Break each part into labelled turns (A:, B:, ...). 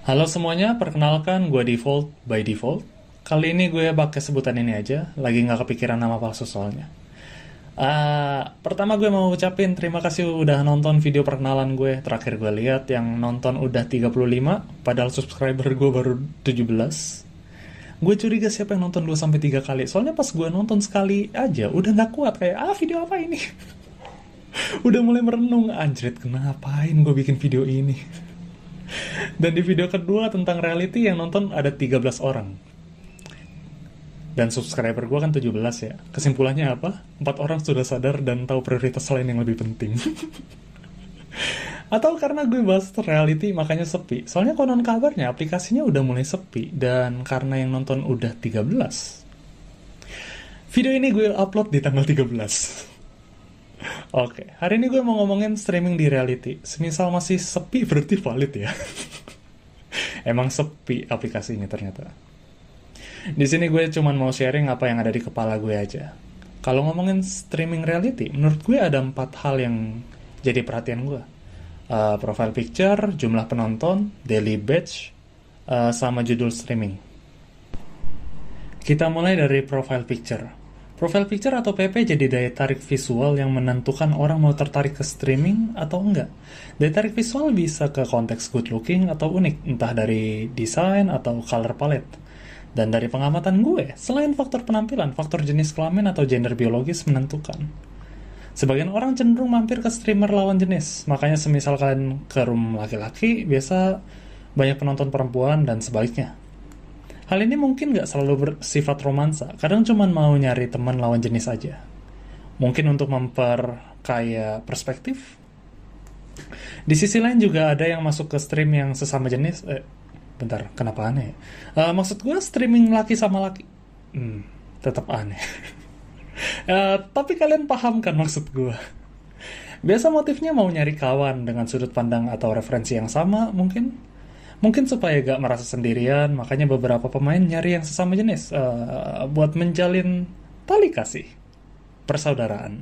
A: Halo semuanya, perkenalkan gue Default by Default. Kali ini gue pakai sebutan ini aja, lagi nggak kepikiran nama palsu soalnya. Pertama gue mau ucapin terima kasih udah nonton video perkenalan gue. Terakhir gue lihat yang nonton udah 35, padahal subscriber gue baru 17. Gue curiga siapa yang nonton 2 sampai 3 kali. Soalnya pas gue nonton sekali aja, udah nggak kuat kayak video apa ini? Udah mulai merenung, anjrit kenapain gue bikin video ini? Dan di video kedua tentang reality yang nonton ada 13 orang. Dan subscriber gue kan 17 ya. Kesimpulannya apa? 4 orang sudah sadar dan tahu prioritas lain yang lebih penting. Atau karena gue bahas reality makanya sepi. Soalnya konon kabarnya aplikasinya udah mulai sepi. Dan karena yang nonton udah 13. Video ini gue upload di tanggal 13. Oke, hari ini gue mau ngomongin streaming di reality. Semisal masih sepi berarti valid ya. Emang sepi aplikasinya ternyata. Di sini gue cuman mau sharing apa yang ada di kepala gue aja. Kalau ngomongin streaming reality, menurut gue ada 4 hal yang jadi perhatian gue. Profile picture, jumlah penonton, daily batch, sama judul streaming. Kita mulai dari profile picture. Profile picture atau PP jadi daya tarik visual yang menentukan orang mau tertarik ke streaming atau enggak. Daya tarik visual bisa ke konteks good looking atau unik, entah dari desain atau color palette. Dan dari pengamatan gue, selain faktor penampilan, faktor jenis kelamin atau gender biologis menentukan. Sebagian orang cenderung mampir ke streamer lawan jenis, makanya semisal kalian ke room laki-laki, biasa banyak penonton perempuan dan sebaliknya. Hal ini mungkin gak selalu bersifat romansa, kadang cuma mau nyari teman lawan jenis aja. Mungkin untuk memperkaya perspektif. Di sisi lain juga ada yang masuk ke stream yang sesama jenis. Bentar, kenapa aneh? Maksud gue streaming laki sama laki. Tetap aneh. Tapi kalian paham kan maksud gue? Biasa motifnya mau nyari kawan dengan sudut pandang atau referensi yang sama mungkin. Mungkin supaya gak merasa sendirian, makanya beberapa pemain nyari yang sesama jenis buat menjalin tali kasih, persaudaraan.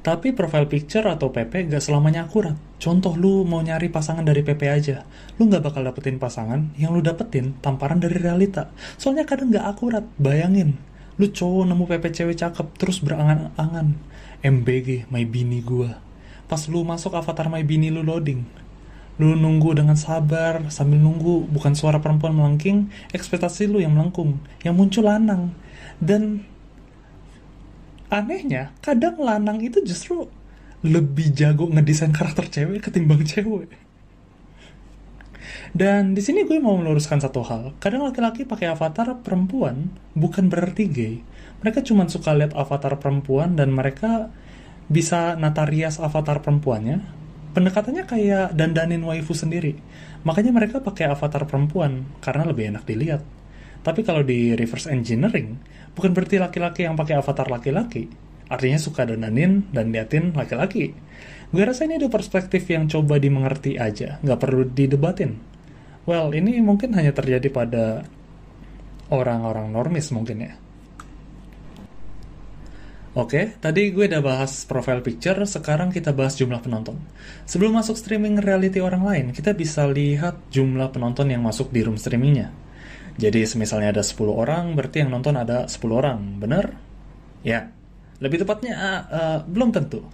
A: Tapi profile picture atau PP gak selamanya akurat. Contoh lu mau nyari pasangan dari PP aja, lu gak bakal dapetin pasangan, yang lu dapetin tamparan dari realita. Soalnya kadang gak akurat, bayangin. Lu cowok nemu PP cewek cakep, terus berangan-angan. MBG, my bini gua. Pas lu masuk avatar my bini lu loading. Lu nunggu dengan sabar, sambil nunggu bukan suara perempuan melengking, ekspektasi lu yang melengkung, yang muncul lanang. Dan anehnya, kadang lanang itu justru lebih jago ngedesain karakter cewek ketimbang cewek. Dan di sini gue mau meluruskan satu hal. Kadang laki-laki pakai avatar perempuan bukan berarti gay. Mereka cuma suka lihat avatar perempuan dan mereka bisa nata rias avatar perempuannya. Pendekatannya kayak dandanin waifu sendiri. Makanya mereka pakai avatar perempuan karena lebih enak dilihat. Tapi kalau di reverse engineering, bukan berarti laki-laki yang pakai avatar laki-laki. Artinya suka dandanin dan liatin laki-laki. Gue rasa ini ada perspektif yang coba dimengerti aja, nggak perlu didebatin. Well, ini mungkin hanya terjadi pada orang-orang normis mungkin ya. Oke, tadi gue udah bahas profile picture, sekarang kita bahas jumlah penonton. Sebelum masuk streaming reality orang lain, kita bisa lihat jumlah penonton yang masuk di room streamingnya. Jadi semisalnya ada 10 orang, berarti yang nonton ada 10 orang, bener? Ya, lebih tepatnya belum tentu.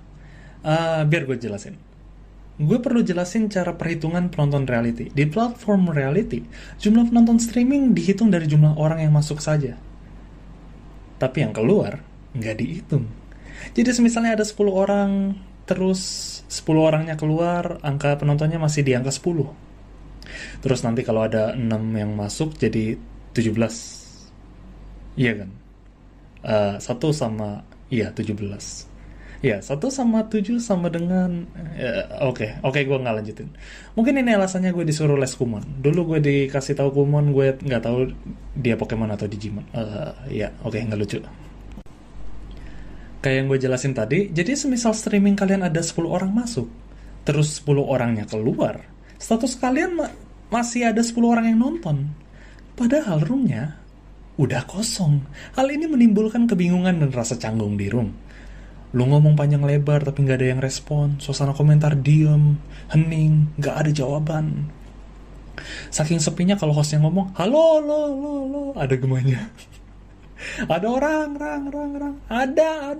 A: Biar gue jelasin. Gue perlu jelasin cara perhitungan penonton reality. Di platform reality, jumlah penonton streaming dihitung dari jumlah orang yang masuk saja. Tapi yang keluar nggak dihitung. Jadi misalnya ada 10 orang, terus 10 orangnya keluar, angka penontonnya masih di angka 10. Terus nanti kalau ada 6 yang masuk jadi 17. Iya kan? 1 sama, iya 17. Ya, 1 sama 7 sama dengan... Oke, gue nggak lanjutin. Mungkin ini alasannya gue disuruh les Kumon. Dulu gue dikasih tahu Kumon, gue nggak tahu dia Pokemon atau Digimon. Nggak lucu. Kayak yang gue jelasin tadi, jadi semisal streaming kalian ada 10 orang masuk, terus 10 orangnya keluar, status kalian masih ada 10 orang yang nonton. Padahal roomnya udah kosong. Hal ini menimbulkan kebingungan dan rasa canggung di room. Lu ngomong panjang lebar tapi nggak ada yang respon, suasana komentar diem, hening, nggak ada jawaban. Saking sepinya kalau hostnya ngomong, halo, lo, ada gemanya. Ada orang, rang, ada.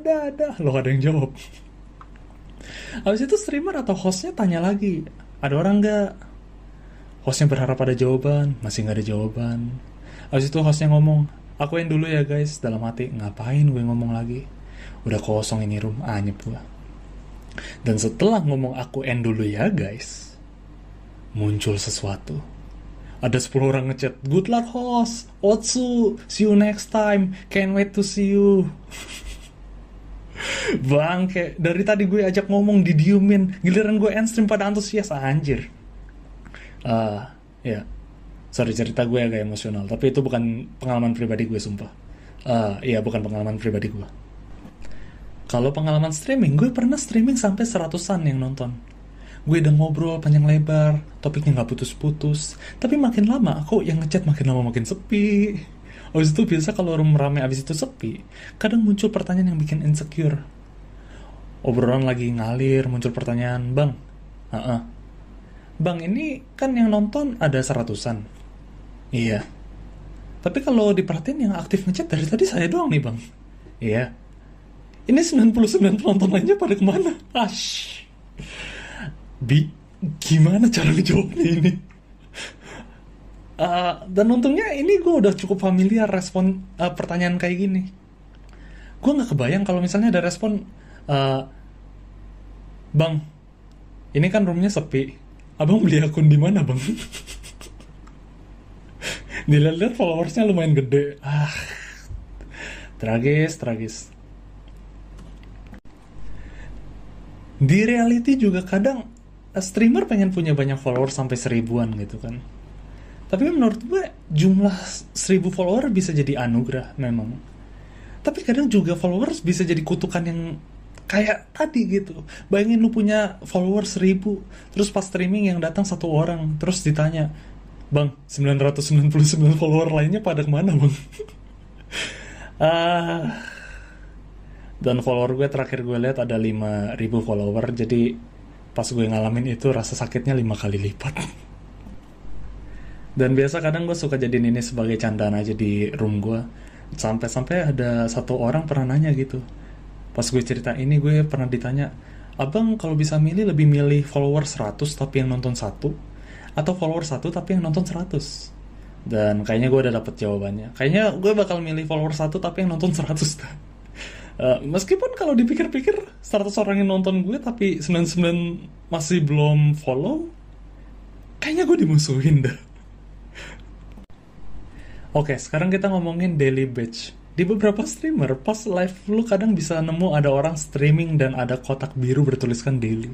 A: Lo ada yang jawab. Habis itu streamer atau hostnya tanya lagi, ada orang nggak? Hostnya berharap ada jawaban, masih nggak ada jawaban. Habis itu hostnya ngomong, aku yang dulu ya guys, dalam hati, ngapain gue ngomong lagi? Udah kosong ini room, anyep gue. Dan setelah ngomong aku end dulu ya guys, muncul sesuatu. Ada 10 orang ngechat, good luck host, Otsu, see you next time, can't wait to see you. Bang, kayak dari tadi gue ajak ngomong didiemin, giliran gue end stream pada antusias, anjir. Ya, sorry cerita gue agak emosional, tapi itu bukan pengalaman pribadi gue sumpah. Iya, bukan pengalaman pribadi gue. Kalau pengalaman streaming, gue pernah streaming sampai 100-an yang nonton. Gue udah ngobrol panjang lebar, topiknya gak putus-putus, tapi makin lama kok yang ngechat makin lama makin sepi. Habis itu biasa kalau room rame abis itu sepi, kadang muncul pertanyaan yang bikin insecure. Obrolan lagi ngalir, muncul pertanyaan, Bang, Bang, ini kan yang nonton ada 100-an. Iya. Tapi kalau diperhatiin yang aktif ngechat dari tadi saya doang nih, Bang. Iya. Ini 99 penonton lainnya pada kemana? Ash. Gimana cara ngejawabnya ini? Dan untungnya ini gue udah cukup familiar respon pertanyaan kayak gini. Gue gak kebayang kalau misalnya ada respon, Bang, ini kan roomnya sepi. Abang beli akun di mana, Bang? Dilihat-lihat followersnya lumayan gede. Tragis. Di reality juga kadang streamer pengen punya banyak followers sampai 1000-an gitu kan. Tapi menurut gue jumlah 1000 follower bisa jadi anugerah memang. Tapi kadang juga followers bisa jadi kutukan yang kayak tadi gitu. Bayangin lu punya followers 1000, terus pas streaming yang datang 1 orang, terus ditanya, Bang, 999 follower lainnya pada kemana, Bang? Dan follower gue terakhir gue lihat ada 5000 follower, jadi pas gue ngalamin itu rasa sakitnya 5 kali lipat. Dan biasa kadang gue suka jadiin ini sebagai candaan aja di room gue. Sampai-sampai ada 1 orang pernah nanya gitu. Pas gue cerita ini gue pernah ditanya, Abang kalau bisa milih lebih milih follower 100 tapi yang nonton 1, atau follower 1 tapi yang nonton 100? Dan kayaknya gue udah dapet jawabannya. Kayaknya gue bakal milih follower 1 tapi yang nonton 100. Meskipun kalau dipikir-pikir 100 orang yang nonton gue tapi 99 masih belum follow, kayaknya gue dimusuhin dah. Oke, sekarang kita ngomongin daily badge. Di beberapa streamer, pas live lu kadang bisa nemu ada orang streaming dan ada kotak biru bertuliskan daily.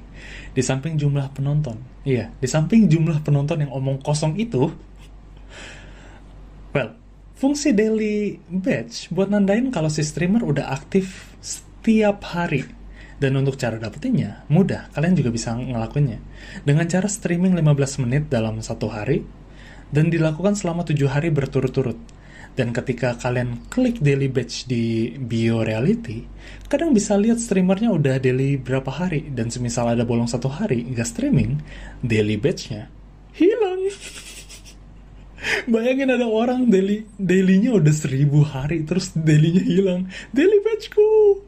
A: Di samping jumlah penonton. Iya, di samping jumlah penonton yang omong kosong itu, well, fungsi daily badge buat nandain kalau si streamer udah aktif setiap hari. Dan untuk cara dapetinnya, mudah. Kalian juga bisa ngelakuinnya. Dengan cara streaming 15 menit dalam 1 hari, dan dilakukan selama 7 hari berturut-turut. Dan ketika kalian klik daily badge di bio reality, kadang bisa lihat streamernya udah daily berapa hari. Dan semisal ada bolong 1 hari nggak streaming, daily badge-nya hilang. Bayangin ada orang dailynya udah 1000 hari, terus dailynya hilang. Daily badge-ku.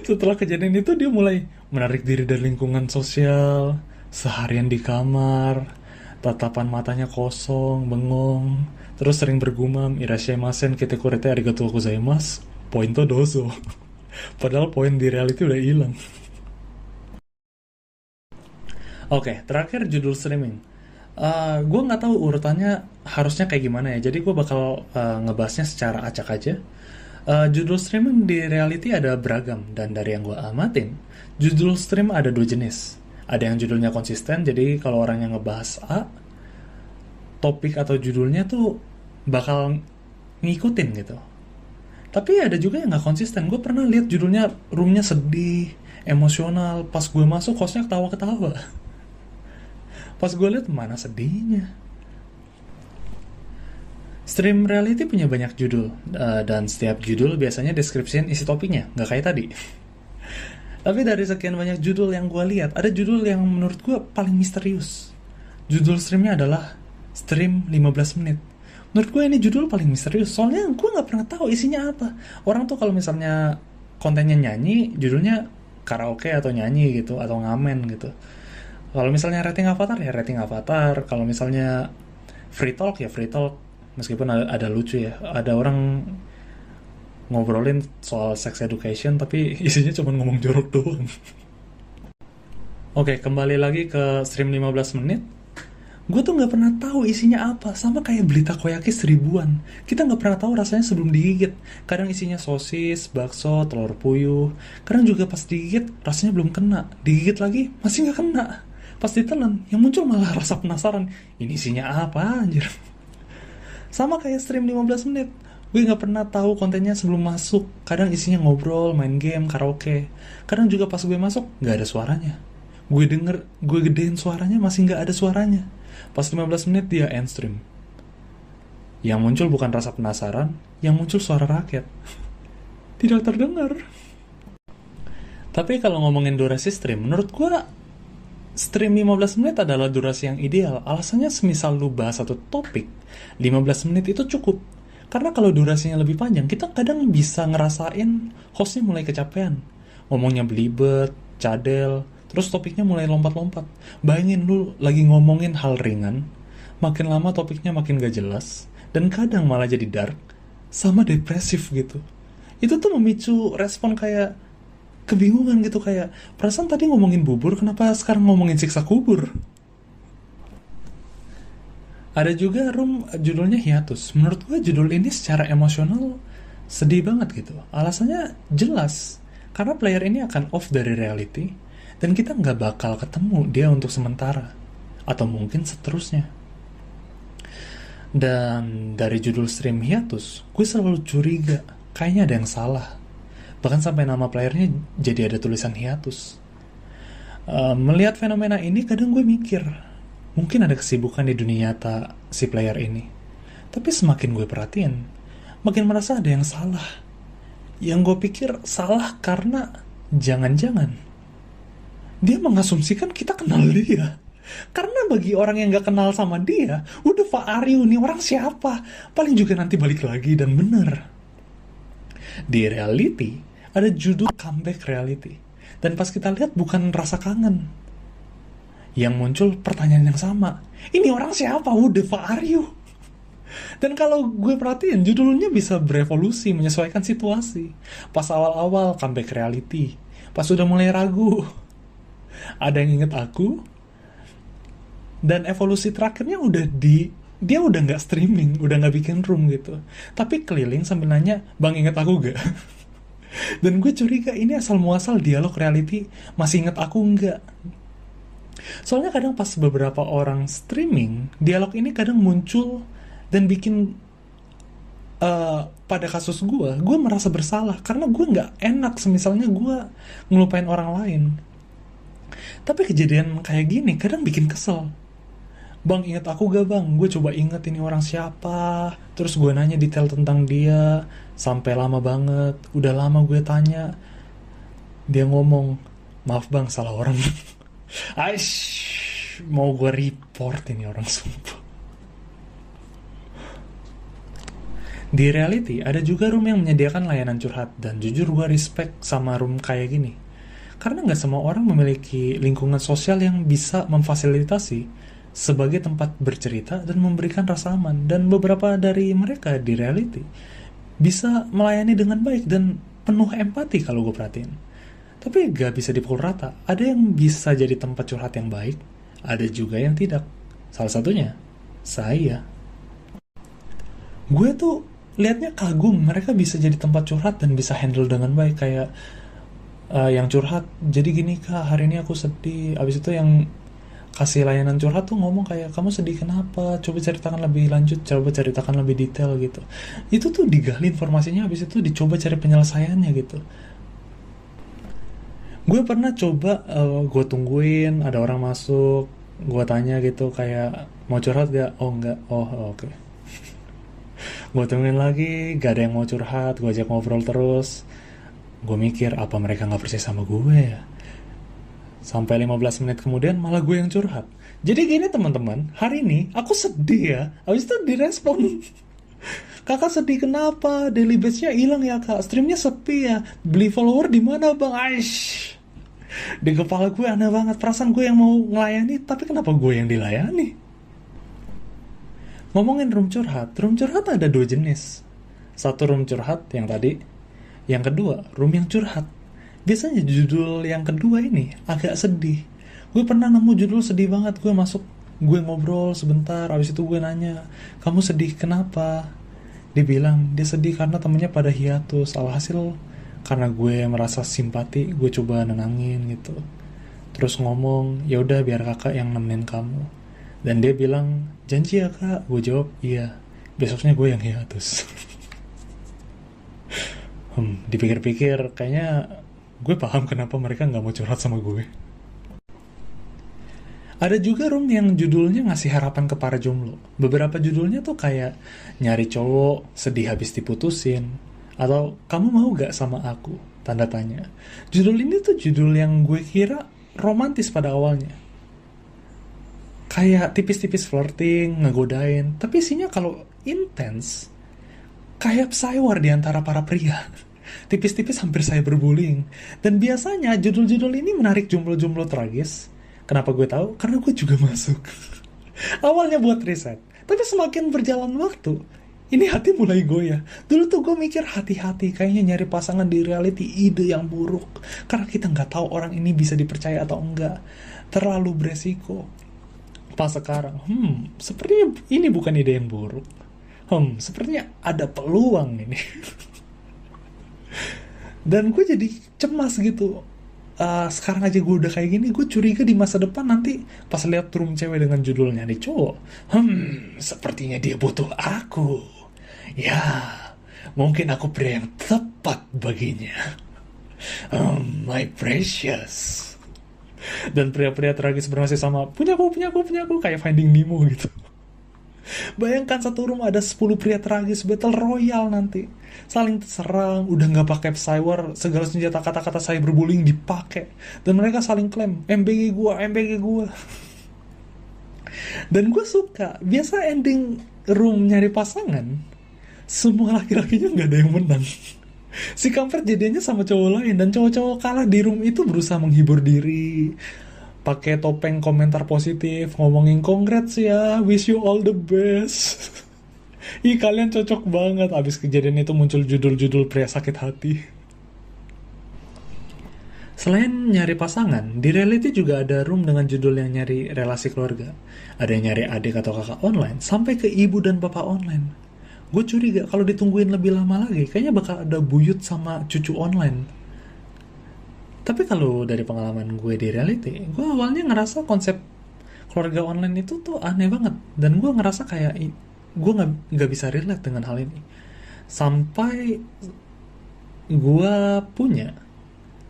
A: Setelah kejadian itu dia mulai menarik diri dari lingkungan sosial, seharian di kamar, tatapan matanya kosong, bengong, terus sering bergumam, irashimasen kete kurete arigatou gozaimasu, poin to dozo. Padahal poin di reality udah hilang. Oke, terakhir judul streaming. Gue nggak tahu urutannya harusnya kayak gimana ya, jadi gue bakal ngebahasnya secara acak aja. Judul streaming di reality ada beragam, dan dari yang gue amatin, judul stream ada 2 jenis. Ada yang judulnya konsisten, jadi kalau orang yang ngebahas A, topik atau judulnya tuh bakal ngikutin gitu. Tapi ada juga yang gak konsisten. Gue pernah lihat judulnya roomnya sedih, emosional, pas gue masuk hostnya ketawa-ketawa. Pas gue lihat mana sedihnya. Stream reality punya banyak judul, dan setiap judul biasanya deskripsiin isi topiknya, gak kayak tadi. Tapi dari sekian banyak judul yang gue lihat, ada judul yang menurut gue paling misterius. Judul streamnya adalah stream 15 menit. Menurut gue ini judul paling misterius, soalnya gue nggak pernah tahu isinya apa. Orang tuh kalau misalnya kontennya nyanyi, judulnya karaoke atau nyanyi gitu, atau ngamen gitu. Kalau misalnya rating avatar ya rating avatar, kalau misalnya free talk ya free talk. Meskipun ada lucu ya, ada orang ngobrolin soal sex education tapi isinya cuma ngomong jorok doang. Oke, kembali lagi ke stream 15 menit. Gue tuh nggak pernah tahu isinya apa, sama kayak beli takoyaki 1000-an. Kita nggak pernah tahu rasanya sebelum digigit. Kadang isinya sosis, bakso, telur puyuh. Kadang juga pas digigit rasanya belum kena. Digigit lagi masih nggak kena. Pas ditelan, yang muncul malah rasa penasaran. Ini isinya apa anjir? Sama kayak stream 15 menit. Gue nggak pernah tahu kontennya sebelum masuk. Kadang isinya ngobrol, main game, karaoke. Kadang juga pas gue masuk nggak ada suaranya. Gue denger, gue gedein suaranya masih nggak ada suaranya. Pas 15 menit dia end stream. Yang muncul bukan rasa penasaran, yang muncul suara rakyat. Tidak terdengar. Tapi kalau ngomongin durasi stream, menurut gue stream 15 menit adalah durasi yang ideal. Alasannya semisal lu bahas satu topik, 15 menit itu cukup. Karena kalau durasinya lebih panjang, kita kadang bisa ngerasain hostnya mulai kecapean. Ngomongnya belibet, cadel, terus topiknya mulai lompat-lompat. Bayangin lu lagi ngomongin hal ringan, makin lama topiknya makin gak jelas, dan kadang malah jadi dark, sama depresif gitu. Itu tuh memicu respon kayak kebingungan gitu, kayak perasaan tadi ngomongin bubur, kenapa sekarang ngomongin siksa kubur? Ada juga room judulnya hiatus. Menurut gue judul ini secara emosional sedih banget gitu. Alasannya jelas, karena player ini akan off dari reality, dan kita nggak bakal ketemu dia untuk sementara. Atau mungkin seterusnya. Dan dari judul stream hiatus, gue selalu curiga, kayaknya ada yang salah. Bahkan sampai nama playernya jadi ada tulisan hiatus. Melihat fenomena ini, kadang gue mikir, mungkin ada kesibukan di dunia nyata si player ini. Tapi semakin gue perhatiin, makin merasa ada yang salah. Yang gue pikir salah karena jangan-jangan dia mengasumsikan kita kenal dia. Karena bagi orang yang gak kenal sama dia, udah Pak Aryu nih orang siapa? Paling juga nanti balik lagi dan bener. Di reality, ada judul comeback reality. Dan pas kita lihat bukan rasa kangen. Yang muncul pertanyaan yang sama. Ini orang siapa? Udah Pak Aryu. Dan kalau gue perhatiin, judulnya bisa berevolusi, menyesuaikan situasi. Pas awal-awal comeback reality. Pas udah mulai ragu, ada yang inget aku, dan evolusi terakhirnya dia udah nggak streaming, udah nggak bikin room gitu, tapi keliling sambil nanya, bang inget aku gak? Dan gue curiga ini asal muasal dialog reality, masih inget aku nggak? Soalnya kadang pas beberapa orang streaming, dialog ini kadang muncul dan bikin pada kasus gue merasa bersalah karena gue nggak enak semisalnya gue ngelupain orang lain. Tapi kejadian kayak gini kadang bikin kesel. Bang inget aku gak bang? Gue coba inget ini orang siapa. Terus gue nanya detail tentang dia. Sampai lama banget. Udah lama gue tanya. Dia ngomong, maaf bang salah orang. Aish, mau gue report ini orang sumpah. Di reality ada juga room yang menyediakan layanan curhat. Dan jujur gue respect sama room kayak gini. Karena nggak semua orang memiliki lingkungan sosial yang bisa memfasilitasi sebagai tempat bercerita dan memberikan rasa aman. Dan beberapa dari mereka di reality bisa melayani dengan baik dan penuh empati kalau gue perhatiin. Tapi nggak bisa dipukul rata. Ada yang bisa jadi tempat curhat yang baik, ada juga yang tidak. Salah satunya, saya. Gue tuh liatnya kagum, mereka bisa jadi tempat curhat dan bisa handle dengan baik. Kayak yang curhat, jadi gini kak, hari ini aku sedih. Abis itu yang kasih layanan curhat tuh ngomong kayak, kamu sedih kenapa? Coba ceritakan lebih lanjut, coba ceritakan lebih detail gitu. Itu tuh digali informasinya, abis itu dicoba cari penyelesaiannya gitu. Gue pernah coba, gue tungguin ada orang masuk, gue tanya gitu kayak, mau curhat gak? Oh enggak, oh oke. Gue tungguin lagi, gak ada yang mau curhat, gue ajak ngobrol terus. Gue mikir, apa mereka gak percaya sama gue ya? Sampai 15 menit kemudian malah gue yang curhat. Jadi gini teman-teman, hari ini aku sedih ya. Habis itu direspon. Kakak sedih kenapa? Daily base-nya hilang ya kak. Streamnya sepi ya. Beli follower di mana bang? Aish. Di kepala gue aneh banget. Perasaan gue yang mau ngelayani, tapi kenapa gue yang dilayani? Ngomongin room curhat ada dua jenis. Satu room curhat yang tadi, yang kedua room yang curhat. Biasanya judul yang kedua ini agak sedih. Gue pernah nemu judul sedih banget. Gue masuk, gue ngobrol sebentar, abis itu gue nanya, kamu sedih kenapa? Dia bilang dia sedih karena temennya pada hiatus. Alhasil karena gue merasa simpati, gue coba nenangin gitu. Terus ngomong, ya udah biar kakak yang nemenin kamu. Dan dia bilang, janji ya kak? Gue jawab, iya. Besoknya gue yang hiatus. Dipikir-pikir kayaknya gue paham kenapa mereka nggak mau curhat sama gue. Ada juga room yang judulnya ngasih harapan ke para jomblo. Beberapa judulnya tuh kayak nyari cowok, sedih habis diputusin, atau kamu mau gak sama aku? Tanda tanya. Judul ini tuh judul yang gue kira romantis pada awalnya. Kayak tipis-tipis flirting, ngegodain, tapi isinya kalau intens, kayak psywar di antara para pria. Tipis-tipis hampir saya berbullying. Dan biasanya judul-judul ini menarik jomblo-jomblo tragis. Kenapa gue tahu? Karena gue juga masuk. Awalnya buat riset, tapi semakin berjalan waktu, ini hati mulai goyah. Dulu tuh gue mikir hati-hati, kayaknya nyari pasangan di reality ide yang buruk. Karena kita nggak tahu orang ini bisa dipercaya atau enggak. Terlalu beresiko. Pas sekarang, sepertinya ini bukan ide yang buruk. Sepertinya ada peluang ini. Dan gue jadi cemas gitu. Sekarang aja gue udah kayak gini, gue curiga di masa depan nanti pas lihat room cewek dengan judulnya nih cowok, sepertinya dia butuh aku. Ya, mungkin aku pria yang tepat baginya. My precious. Dan pria-pria tragis bernasib sama, punya aku, kayak Finding Nemo gitu. Bayangkan satu room ada 10 pria tragis battle royale nanti. Saling serang, udah gak pakai psywar, segala senjata kata-kata cyberbullying dipakai. Dan mereka saling klaim, MBG gua. Dan gue suka, biasa ending room nyari pasangan, semua laki-lakinya gak ada yang menang. Si kampret jadinya sama cowok lain, dan cowok-cowok kalah di room itu berusaha menghibur diri, pakai topeng komentar positif, ngomongin congrats ya, wish you all the best. Ih, kalian cocok banget. Abis kejadian itu muncul judul-judul pria sakit hati. Selain nyari pasangan, di reality juga ada room dengan judul yang nyari relasi keluarga. Ada yang nyari adik atau kakak online, sampai ke ibu dan bapak online. Gue curiga kalau ditungguin lebih lama lagi, kayaknya bakal ada buyut sama cucu online. Tapi kalau dari pengalaman gue di reality, gue awalnya ngerasa konsep keluarga online itu tuh aneh banget. Dan gue ngerasa kayak gue nggak bisa relate dengan hal ini. Sampai gue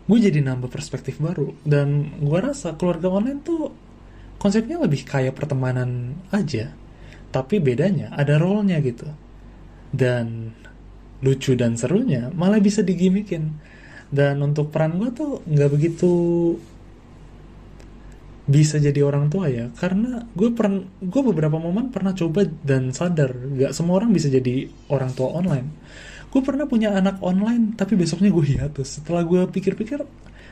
A: jadi nambah perspektif baru. Dan gue rasa keluarga online tuh konsepnya lebih kayak pertemanan aja. Tapi bedanya ada role-nya gitu. Dan lucu dan serunya malah bisa digimikin. Dan untuk peran gue tuh nggak begitu bisa jadi orang tua ya, karena gue beberapa momen pernah coba dan sadar nggak semua orang bisa jadi orang tua online. Gue pernah punya anak online tapi besoknya gue hiatus. Setelah gue pikir-pikir,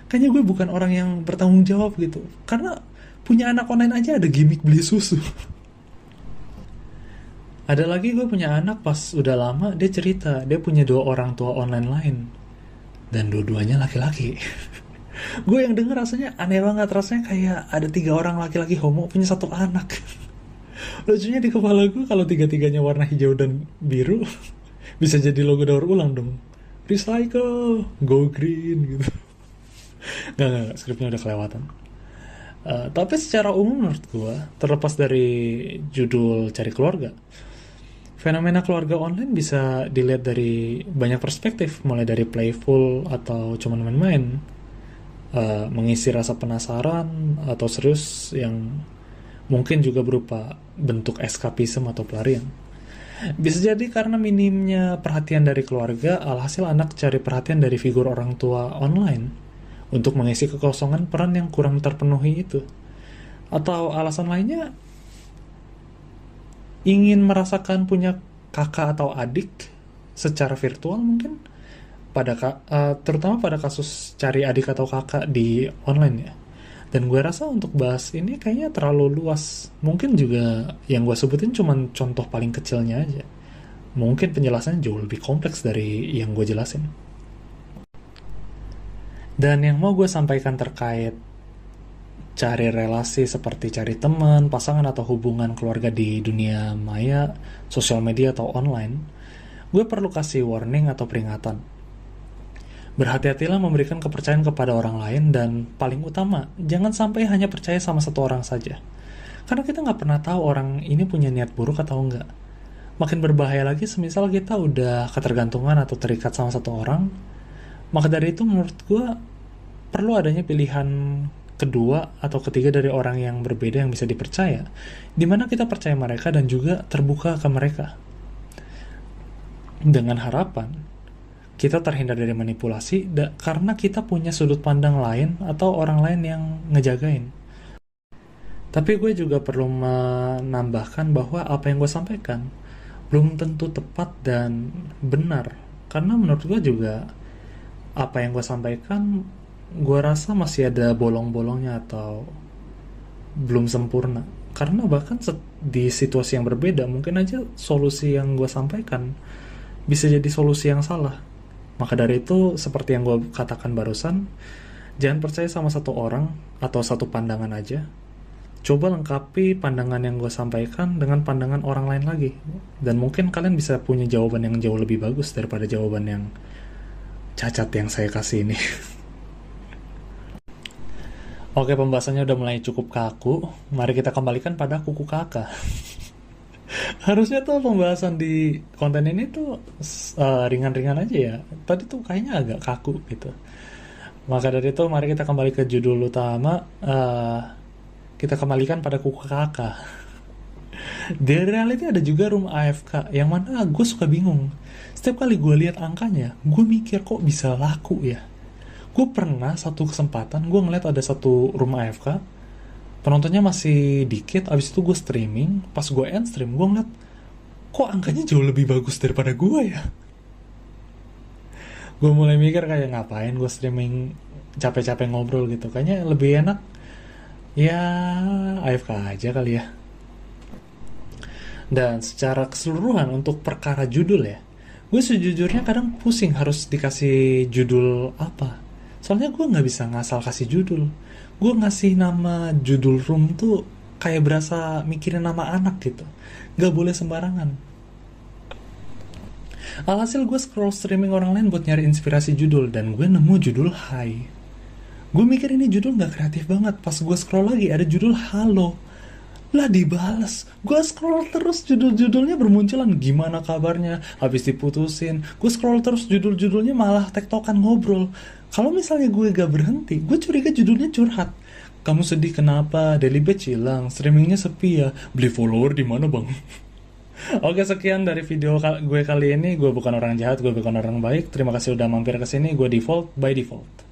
A: kayaknya gue bukan orang yang bertanggung jawab gitu, karena punya anak online aja ada gimmick beli susu. Ada lagi gue punya anak pas udah lama, dia cerita dia punya 2 orang tua online lain dan dua-duanya laki-laki. Gue yang denger rasanya aneh banget, rasanya kayak ada 3 orang laki-laki homo punya 1 anak. Lucunya di kepala gue kalau 3-tiganya warna hijau dan biru, bisa jadi logo daur ulang dong. Recycle, go green gitu. Nggak, skripnya udah kelewatan. Tapi secara umum menurut gue, terlepas dari judul cari keluarga, fenomena keluarga online bisa dilihat dari banyak perspektif, mulai dari playful atau cuman main-main, mengisi rasa penasaran atau serius yang mungkin juga berupa bentuk eskapisme atau pelarian. Bisa jadi karena minimnya perhatian dari keluarga, alhasil anak cari perhatian dari figur orang tua online untuk mengisi kekosongan peran yang kurang terpenuhi itu. Atau alasan lainnya, ingin merasakan punya kakak atau adik secara virtual mungkin, terutama pada kasus cari adik atau kakak di online ya. Dan gue rasa untuk bahas ini kayaknya terlalu luas. Mungkin juga yang gue sebutin cuma contoh paling kecilnya aja. Mungkin penjelasannya jauh lebih kompleks dari yang gue jelasin. Dan yang mau gue sampaikan terkait cari relasi seperti cari teman, pasangan, atau hubungan keluarga di dunia maya, sosial media, atau online, gue perlu kasih warning atau peringatan. Berhati-hatilah memberikan kepercayaan kepada orang lain, dan paling utama, jangan sampai hanya percaya sama satu orang saja. Karena kita nggak pernah tahu orang ini punya niat buruk atau enggak. Makin berbahaya lagi semisal kita udah ketergantungan atau terikat sama satu orang. Maka dari itu menurut gue perlu adanya pilihan kedua atau ketiga dari orang yang berbeda yang bisa dipercaya, dimana kita percaya mereka dan juga terbuka ke mereka, dengan harapan kita terhindar dari manipulasi karena kita punya sudut pandang lain atau orang lain yang ngejagain. Tapi gue juga perlu menambahkan bahwa apa yang gue sampaikan belum tentu tepat dan benar, karena menurut gue juga apa yang gue sampaikan gue rasa masih ada bolong-bolongnya atau belum sempurna. Karena bahkan di situasi yang berbeda, mungkin aja solusi yang gue sampaikan bisa jadi solusi yang salah. Maka dari itu, seperti yang gue katakan barusan, jangan percaya sama satu orang atau satu pandangan aja. Coba lengkapi pandangan yang gue sampaikan dengan pandangan orang lain lagi. Dan mungkin kalian bisa punya jawaban yang jauh lebih bagus daripada jawaban yang cacat yang saya kasih ini. Oke, pembahasannya udah mulai cukup kaku. Mari kita kembalikan pada kuku kakak. Harusnya tuh pembahasan di konten ini tuh ringan-ringan aja ya. Tadi tuh kayaknya agak kaku gitu. Maka dari itu mari kita kembali ke judul utama. Kita kembalikan pada kuku kakak. Di reality ada juga room AFK, yang mana gue suka bingung. Setiap kali gue lihat angkanya, gue mikir kok bisa laku ya. Gue pernah satu kesempatan gue ngeliat ada satu room AFK, penontonnya masih dikit. Abis itu gue streaming, pas gue end stream gue ngeliat kok angkanya jauh lebih bagus daripada gue ya. Gue mulai mikir kayak ngapain gue streaming capek-capek ngobrol gitu, kayaknya lebih enak ya AFK aja kali ya. Dan secara keseluruhan untuk perkara judul ya, gue sejujurnya kadang pusing harus dikasih judul apa. Soalnya gue gak bisa ngasal kasih judul. Gue ngasih nama judul room tuh kayak berasa mikirin nama anak gitu. Gak boleh sembarangan. Alhasil gue scroll streaming orang lain buat nyari inspirasi judul, dan gue nemu judul Hai. Gue mikir ini judul gak kreatif banget. Pas gue scroll lagi ada judul Halo. Lah dibales. Gue scroll terus judul-judulnya bermunculan. Gimana kabarnya? Habis diputusin. Gue scroll terus judul-judulnya malah tektokan ngobrol. Kalau misalnya gue gak berhenti, gue curiga judulnya curhat. Kamu sedih kenapa? Daily batch hilang, streamingnya sepi ya. Beli follower di mana bang? Oke, sekian dari video gue kali ini. Gue bukan orang jahat, gue bukan orang baik. Terima kasih udah mampir ke sini. Gue default by default.